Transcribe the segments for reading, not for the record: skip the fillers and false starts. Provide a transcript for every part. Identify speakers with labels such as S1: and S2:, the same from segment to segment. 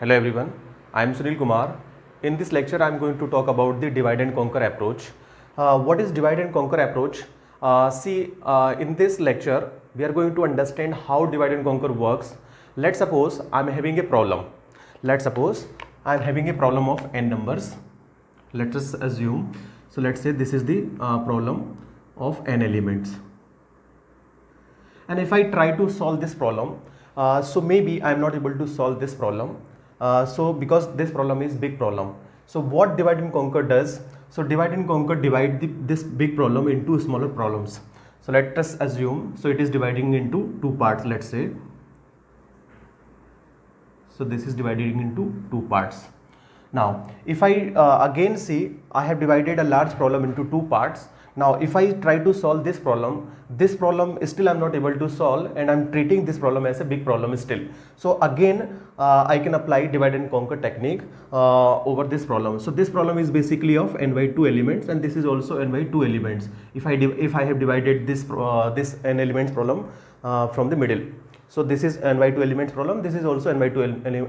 S1: Hello everyone, I am Sunil Kumar. In this lecture, I am going to talk about the divide and conquer approach. What is divide and conquer approach? In this lecture, we are going to understand how divide and conquer works. Let's suppose I am having a problem. Let's suppose I am having a problem of n numbers. Let us assume. So let's say this is the problem of n elements. And if I try to solve this problem, so maybe I am not able to solve this problem. So because this problem is big problem. So what divide and conquer does? So divide and conquer divide this big problem into smaller problems. So let us assume, so it is dividing into two parts, let's say. So this is dividing into two parts. Now if I again see, I have divided a large problem into two parts. Now if I try to solve this problem still I am not able to solve, and I am treating this problem as a big problem still. So again I can apply divide and conquer technique over this problem. So this problem is basically of n by 2 elements, and this is also n by 2 elements. If I have divided this n elements problem from the middle. So this is n by 2 elements problem, this is also n by 2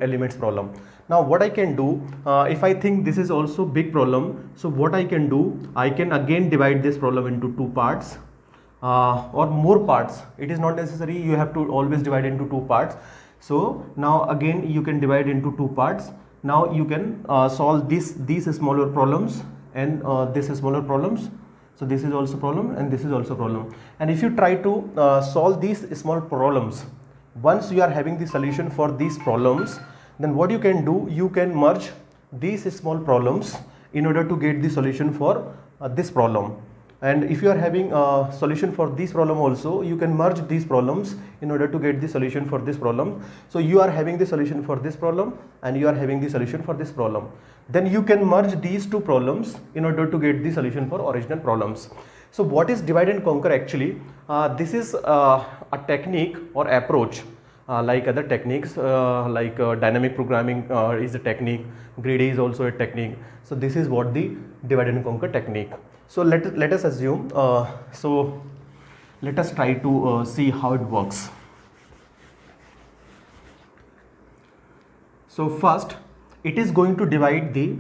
S1: elements problem. Now what I can do, if I think this is also big problem, so what I can do, I can again divide this problem into two parts or more parts. It is not necessary you have to always divide into two parts. So now again you can divide into two parts. Now you can solve these smaller problems and this smaller problems. So this is also problem and this is also problem. And if you try to solve these small problems, once you are having the solution for these problems, then what you can do, you can merge these small problems in order to get the solution for this problem. And if you are having a solution for this problem also, you can merge these problems in order to get the solution for this problem. So you are having the solution for this problem and you are having the solution for this problem. Then you can merge these two problems in order to get the solution for original problems. So what is divide and conquer actually? This is a technique or approach like other techniques like dynamic programming is a technique, greedy is also a technique. So this is what the divide and conquer technique. So let us assume, so let us try to see how it works. So first it is going to divide the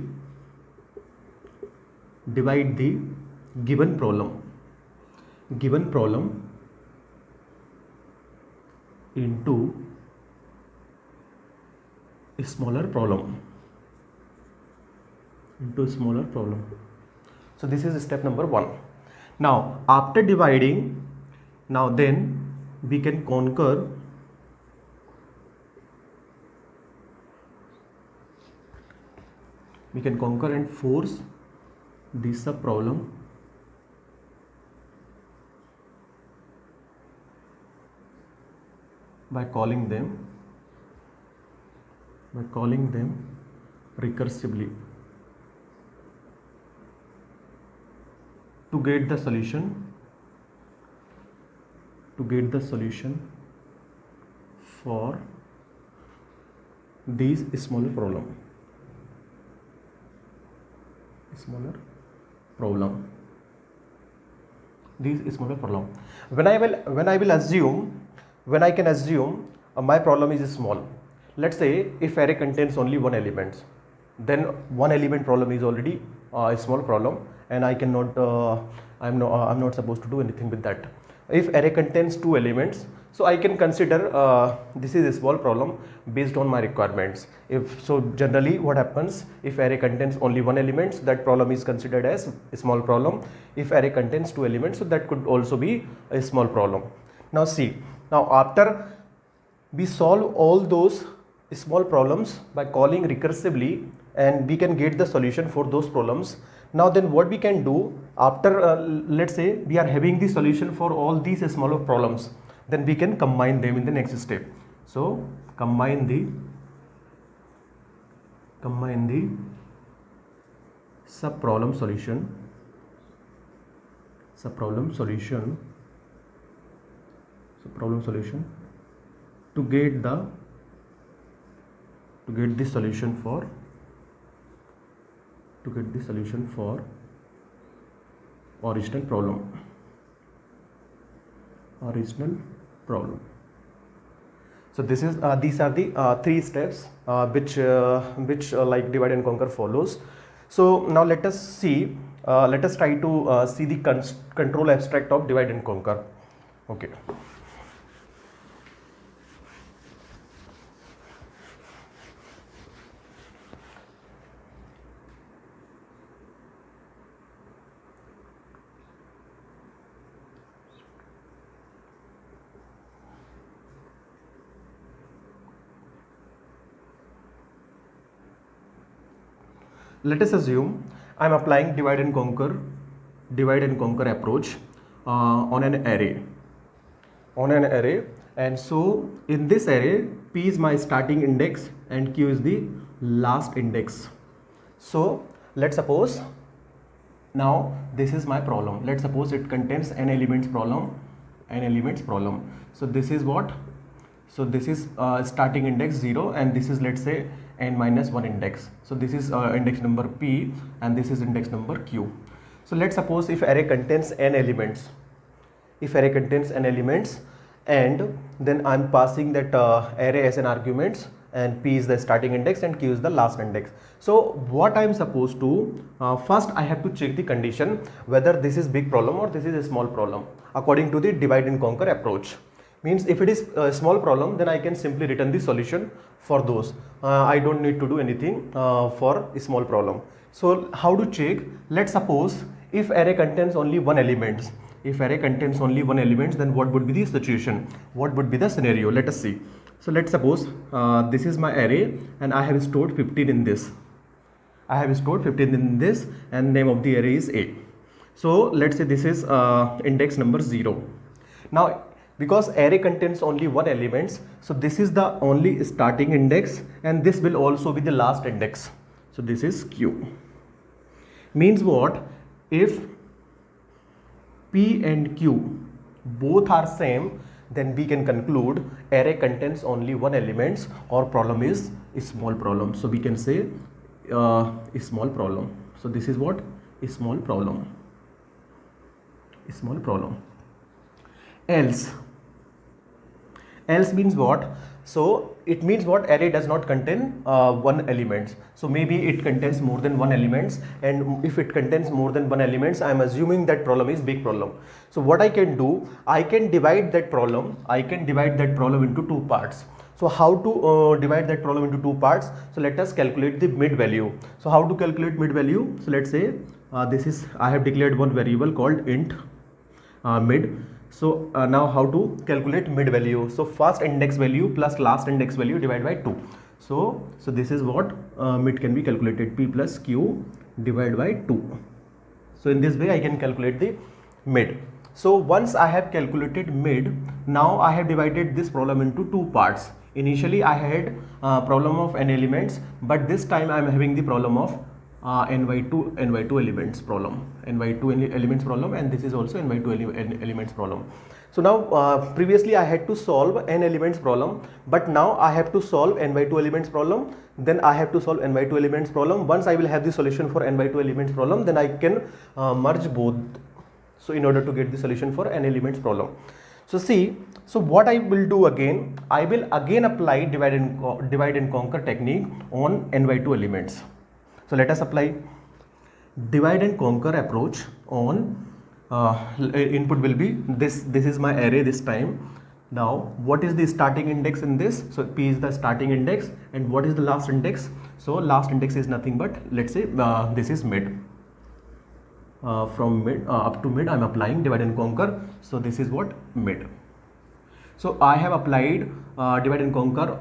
S1: given problem into a smaller problem. So this is step number 1. Now after dividing, now then we can conquer and force the sub problem by calling them recursively to get the solution for these smaller problem. When I can assume my problem is small. Let's say if array contains only one element, then one element problem is already a small problem, and I cannot I'm not supposed to do anything with that. If array contains two elements, so I can consider this is a small problem based on my requirements. If so, generally what happens, if array contains only one element, that problem is considered as a small problem. If array contains two elements, so that could also be a small problem. Now see, now after we solve all those small problems by calling recursively, and we can get the solution for those problems. Now then what we can do after let's say we are having the solution for all these smaller problems, then we can combine them in the next step. So combine the sub problem solution to get the solution for original problem. So this is these are the three steps which like divide and conquer follows. So now let us see, let us try to see the control abstract of divide and conquer. Okay. Let us assume I am applying divide and conquer approach on an array, and so in this array P is my starting index and Q is the last index. So let's suppose now this is my problem. Let's suppose it contains n elements problem. So this is what? So this is starting index 0 and this is, let's say, n minus 1 index. So this is index number P and this is index number Q. So let's suppose if array contains n elements, and then I'm passing that array as an arguments, and P is the starting index and Q is the last index. So what I'm supposed to, first I have to check the condition whether this is big problem or this is a small problem according to the divide and conquer approach. Means if it is a small problem, then I can simply return the solution for those. I don't need to do anything for a small problem. So how to check? Let's suppose if array contains only one element, then what would be the situation? What would be the scenario? Let us see. So let's suppose this is my array and I have stored 15 in this. And name of the array is A. So let's say this is index number 0. Now because array contains only one element, so this is the only starting index and this will also be the last index. So this is Q. Means what? If P and Q both are same, then we can conclude array contains only one element or problem is a small problem. So we can say a small problem. So this is what? A small problem. Else means what? So it means what? Array does not contain one element. So maybe it contains more than one element, and if it contains more than one element, I am assuming that problem is big problem. So what I can do, I can divide that problem into two parts. So how to divide that problem into two parts? So let us calculate the mid value. So how to calculate mid value? So let's say this is, I have declared one variable called int mid. So now how to calculate mid value? So first index value plus last index value divided by 2. So this is what mid can be calculated, P plus Q divided by 2. So in this way I can calculate the mid. So once I have calculated mid, now I have divided this problem into two parts. Initially I had problem of n elements, but this time I am having the problem of n by 2 elements problem, and this is also n by 2 elements problem. So now previously I had to solve n elements problem, but now I have to solve n by 2 elements problem, then I have to solve n by 2 elements problem. Once I will have the solution for n by 2 elements problem, then I can merge both. So in order to get the solution for n elements problem. So see, so what I will do again, I will again apply divide and conquer technique on n by 2 elements. So let us apply divide and conquer approach on input will be this is my array this time. Now what is the starting index in this? So P is the starting index, and what is the last index? So last index is nothing but, let's say this is mid. From mid up to mid I am applying divide and conquer. So this is what? Mid. So I have applied divide and conquer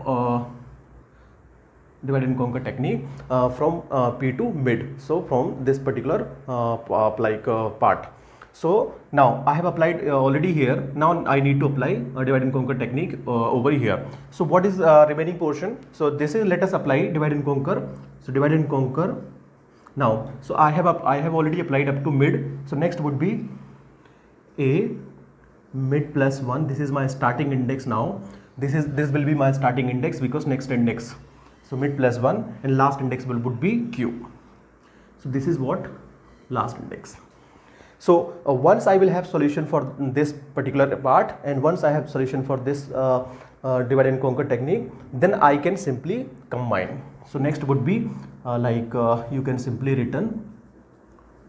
S1: technique from P to mid. So from this particular part. So now I have applied already here. Now I need to apply divide and conquer technique over here. So what is remaining portion? So this is, let us apply divide and conquer. So divide and conquer. Now so I have already applied up to mid. So next would be a mid plus 1. This is my starting index. Now this will be my starting index because next index. So mid plus 1, and last index would be Q. So this is what? Last index. So once I will have solution for this particular part, and once I have solution for this divide and conquer technique, then I can simply combine. So next would be you can simply return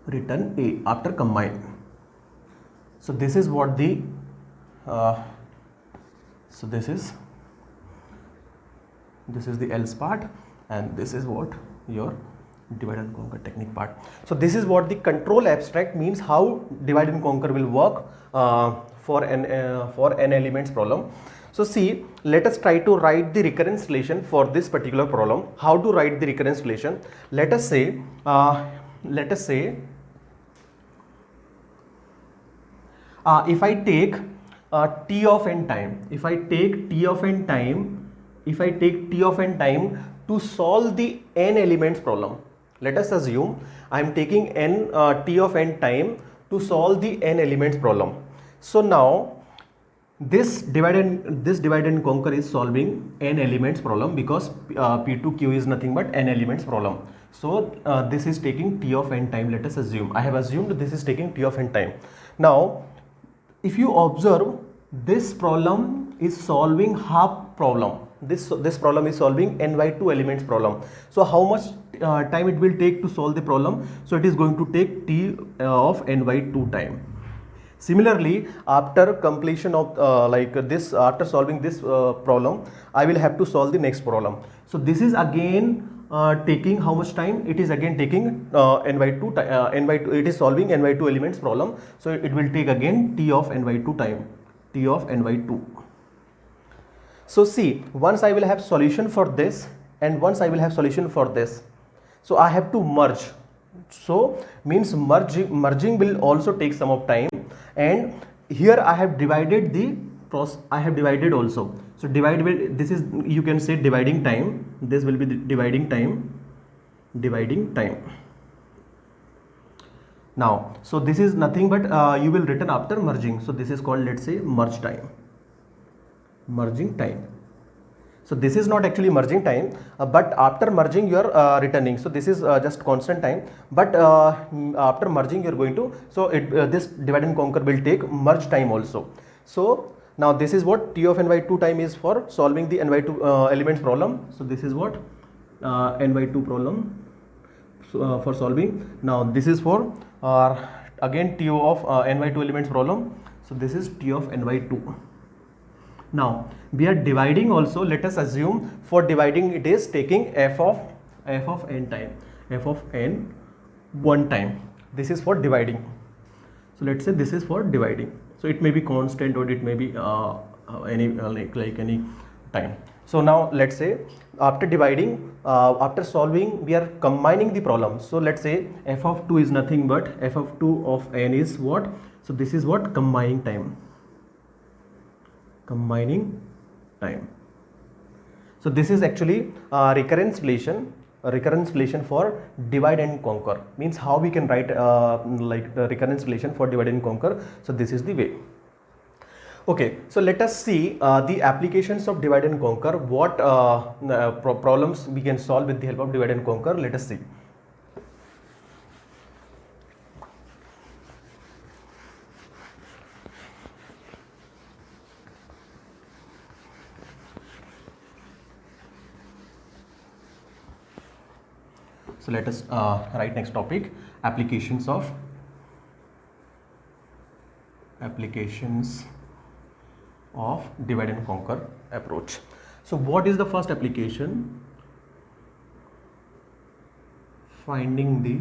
S1: A after combine. So this is what the this is the else part, and this is what your divide and conquer technique part. So this is what the control abstract means, how divide and conquer will work for an elements problem. So see, let us try to write the recurrence relation for this particular problem. How to write the recurrence relation? Let us say if I take t of n time, if I take t of n time to solve the n elements problem. Let us assume I am taking t of n time to solve the n elements problem. So now this divide and conquer is solving n elements problem, because P2Q is nothing but n elements problem. So this is taking t of n time. Let us assume, I have assumed this is taking t of n time. Now if you observe, this problem is solving half problem. This problem is solving n by 2 elements problem. So how much time it will take to solve the problem? So it is going to take t of n by 2 time. Similarly, after completion of after solving this problem, I will have to solve the next problem. So this is again taking how much time? It is again taking n by 2 it is solving n by 2 elements problem. So it will take again t of n by 2 time, t of n by 2. So see, once I will have solution for this and once I will have solution for this, so I have to merge. So means merging will also take some of time, and here I have divided the process. I have divided also. So divide will, this is, you can say, dividing time. This will be the dividing time. Now, so this is nothing but you will return after merging. So this is called, let's say, merging time. So this is not actually merging time, but after merging you are returning. So this is just constant time, but after merging you are going to, so this divide and conquer will take merge time also. So now this is what t of n by 2 time is for solving the n by 2 elements problem. So this is what n by 2 problem for solving. Now this is for again t of n by 2 elements problem. So this is t of n by 2. Now we are dividing also. Let us assume for dividing it is taking f of n time, f of n one time. This is for dividing. So let's say this is for dividing. So it may be constant or it may be any any time. So now let's say after dividing, after solving, we are combining the problem. So let's say f of 2 is nothing but f of 2 of n is what? So this is what? Combining time. So this is actually recurrence relation for divide and conquer. Means how we can write the recurrence relation for divide and conquer. So this is the way. Okay, so let us see the applications of divide and conquer. What problems we can solve with the help of divide and conquer. Let us see. So let us write next topic, applications of divide and conquer approach. So what is the first application? Finding the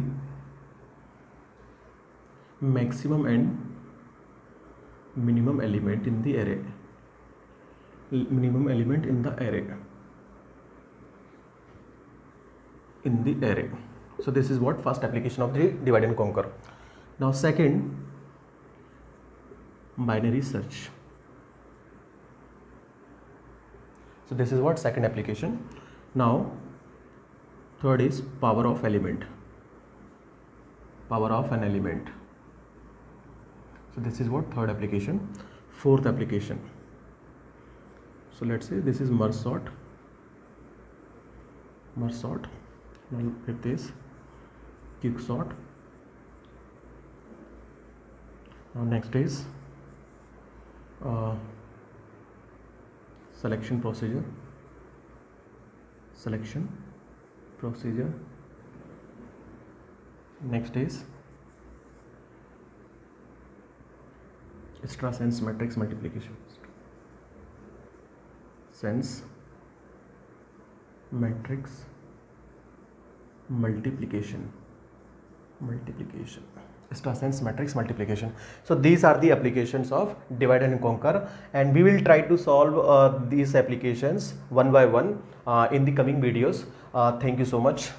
S1: maximum and minimum element in the array. So this is what first application of the divide and conquer. Now second, binary search. So this is what second application. Now third is power of an element. So this is what third application. Fourth application, so let's say this is merge sort. Now with this quick sort. Now next is selection procedure, next is extra sense matrix multiplication, sense matrix multiplication, extra sense matrix multiplication. So these are the applications of divide and conquer, and we will try to solve these applications one by one in the coming videos. Thank you so much.